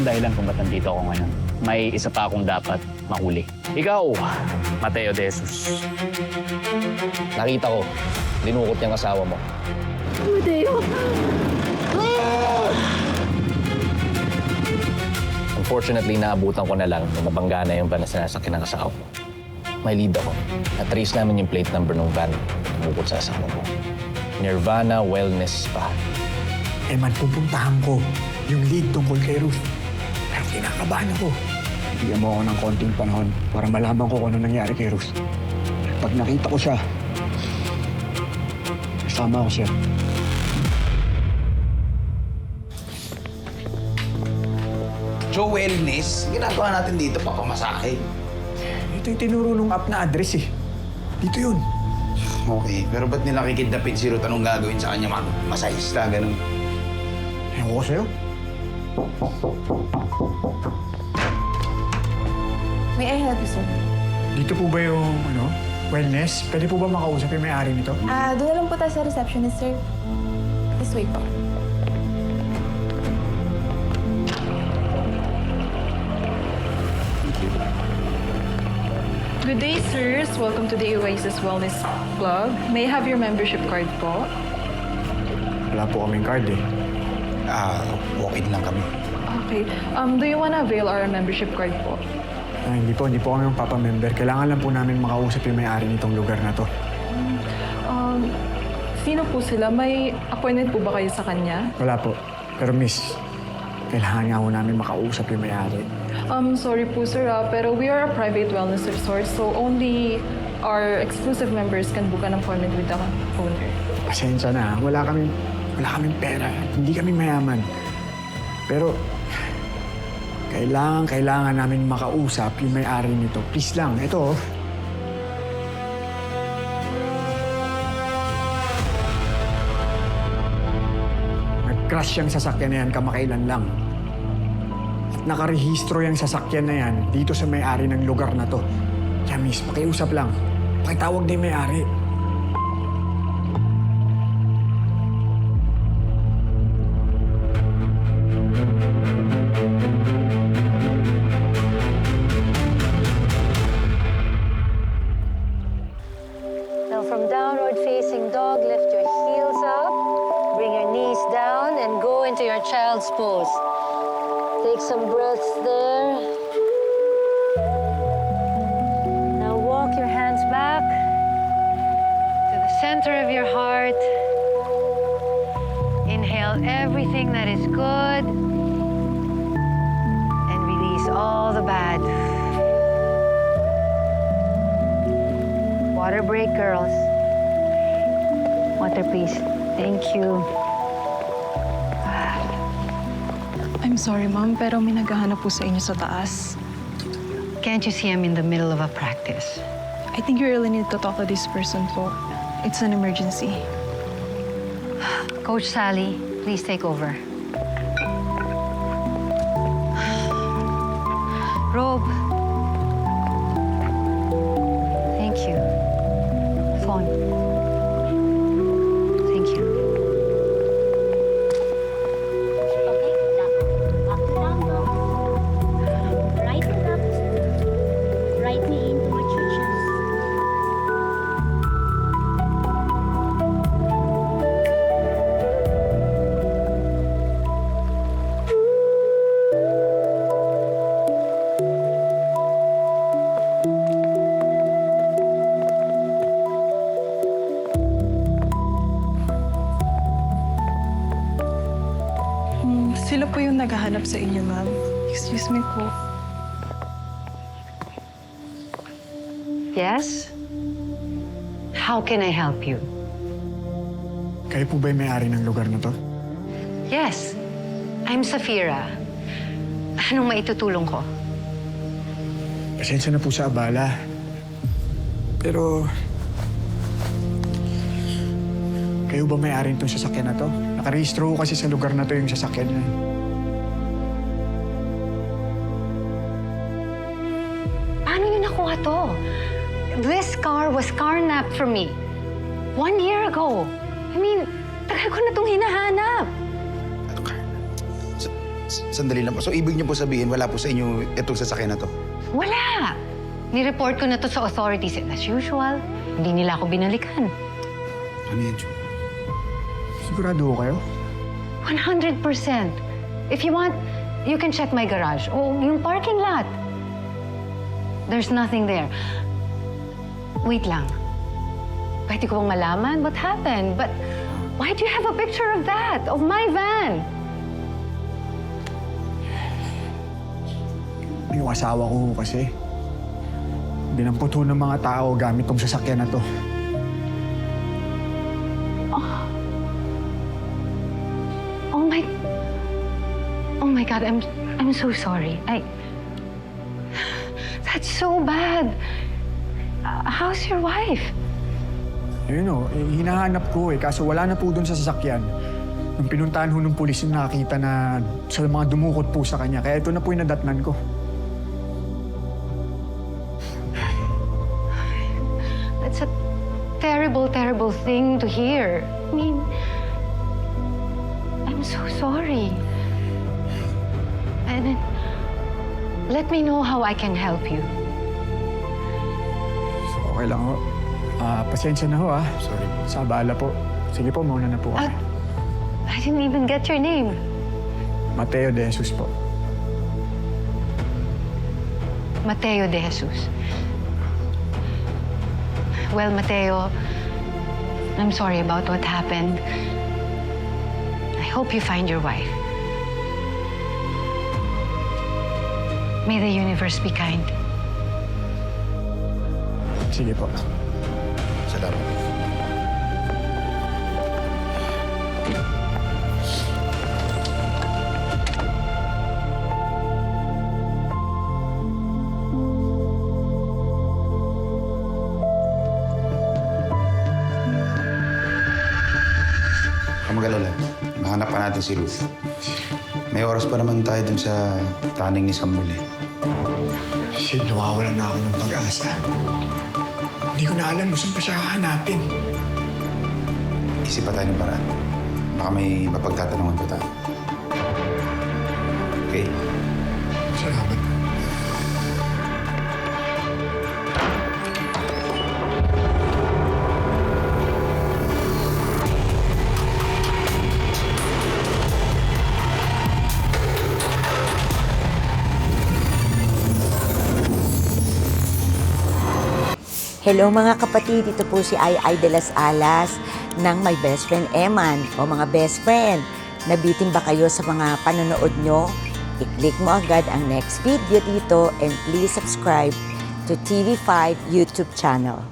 akong dahilan kung ba't nandito ako ngayon. May isa pa akong dapat mahuli. Ikaw, Mateo de Jesus. Nakita ko, dinukot niyang asawa mo. Mateo! Unfortunately, naabutan ko na lang na nabangga na yung van na sinasakyan ng asawa ko. May lead ako. Na-trace namin yung plate number ng van na tumukot sa asawa ko. Nirvana Wellness Spa. Eh man, pupuntahan ko yung lead tungkol kay Ruth. Pero kinakabahan ako. Bigyan mo ako ng konting panahon para malaman ko kung ano nangyari kay Ruth. Pag nakita ko siya, kasama ko siya. Joe Wellness, ginagawa natin dito, papamasahe. Ito yung tinuro nung app na address eh. Dito yun. Okay, pero ba't nila kikidnapin si Ruth? Anong gagawin sa kanya? Masahista, ganun. Ewan ko sa'yo. May I help you, sir? Dito po ba yung, wellness? Pwede po ba makausap yung may-ari nito? Doon na lang po tayo sa receptionist, sir. This way po. Good day, sirs. Welcome to the Oasis Wellness Club. May I have your membership card po? Wala po kaming card eh. Walk-in lang kami. Okay. Do you wanna avail our membership card po? Hindi po kami magpapamember. Kailangan lang po namin makausap yung may-ari nitong lugar na to. Sino po sila? May appointment po ba kayo sa kanya? Wala po. Pero miss, kailangan nga po namin makausap yung may-ari. Sorry po, sir, pero we are a private wellness resort, so only our exclusive members can book an appointment with the owner. Pasensya na, wala kaming pera. Hindi kami mayaman. Pero, kailangan namin makausap yung may-ari nito. Please lang, ito. Nag-crash yung sasakyan na yan kamakailan lang. At nakarehistro yung sasakyan na yan dito sa may-ari ng lugar na to. Kaya miss, pakiusap lang. Pakitawag na yung may-ari. Now from downward facing dog, lift your heels up, bring your knees down, and go into your child's pose. Take some breaths there. Now walk your hands back to the center of your heart. Inhale everything that is good and release all the bad. Water break, girls. Water, please. Thank you. I'm sorry, ma'am, pero may naghahanap po sa inyo sa taas. Can't you see I'm in the middle of a practice? I think you really need to talk to this person po. It's an emergency. Coach Sally, please take over. Robe. Thank you. Phone. Thank you. Okay, up to down dog. Right foot up. Right knee into what you choose. Sila po yung naghahanap sa inyo, ma'am. Excuse me po. Yes? How can I help you? Kayo po ba yung may-ari ng lugar na to? Yes. I'm Safira. Anong maitutulong ko? Pasensya na po sa abala. Pero... Kayo ba may-ari itong sasakyan na to? Nakarehistro ko kasi sa lugar na to yung sasakyan niya. Paano niyo nakuha to? This car was carnapped from me 1 year ago. I mean, tagal ko na itong hinahanap. Sandali lang po. So, ibig niyo po sabihin, wala po sa inyo itong sasakyan na to? Wala! Ni-report ko na to sa authorities and as usual, hindi nila ako binalikan. Ano yan, Chu? Sigurado ko kayo? 100%. If you want, you can check my garage o yung parking lot. There's nothing there. Wait lang. Pwede ko bang malaman what happened? But why do you have a picture of that, of my van? Yung asawa ko kasi. Dinampot ho ng mga tao gamit tong sasakyan na to. Oh my God, I'm so sorry. That's so bad. How's your wife? Yun o, hinahanap ko kaso wala na po dun sa sasakyan. Nung pinuntahan ho ng pulis, nakakita na sa mga dumukot po sa kanya. Kaya ito na po yung nadatnan ko. That's a terrible, terrible thing to hear. I mean, I'm so sorry. And let me know how I can help you. So, okay lang ho. Pasensya na ho Sorry. Sa abala po. Sige po, mauna na po kami. I didn't even get your name. Mateo De Jesus po. Mateo De Jesus. Well, Mateo, I'm sorry about what happened. I hope you find your wife. May the universe be kind. Sige po. Salamat. Kamagalala, mahanap pa natin si Ruth. May oras pa naman tayo dun sa taning ni Samuel eh. Shit, nawawalan na ako ng pag-asa. Hindi ko na alam kung saan pa siya hahanapin. Isip pa tayo ng paraan. Baka may mapagtatanungan pa tayo. Okay? Salamat. Hello mga kapatid, ito po si Ai de las Alas ng My Best Friend Eman. O mga best friend, nabitin ba kayo sa mga panonood nyo? I-click mo agad ang next video dito and please subscribe to TV5 YouTube channel.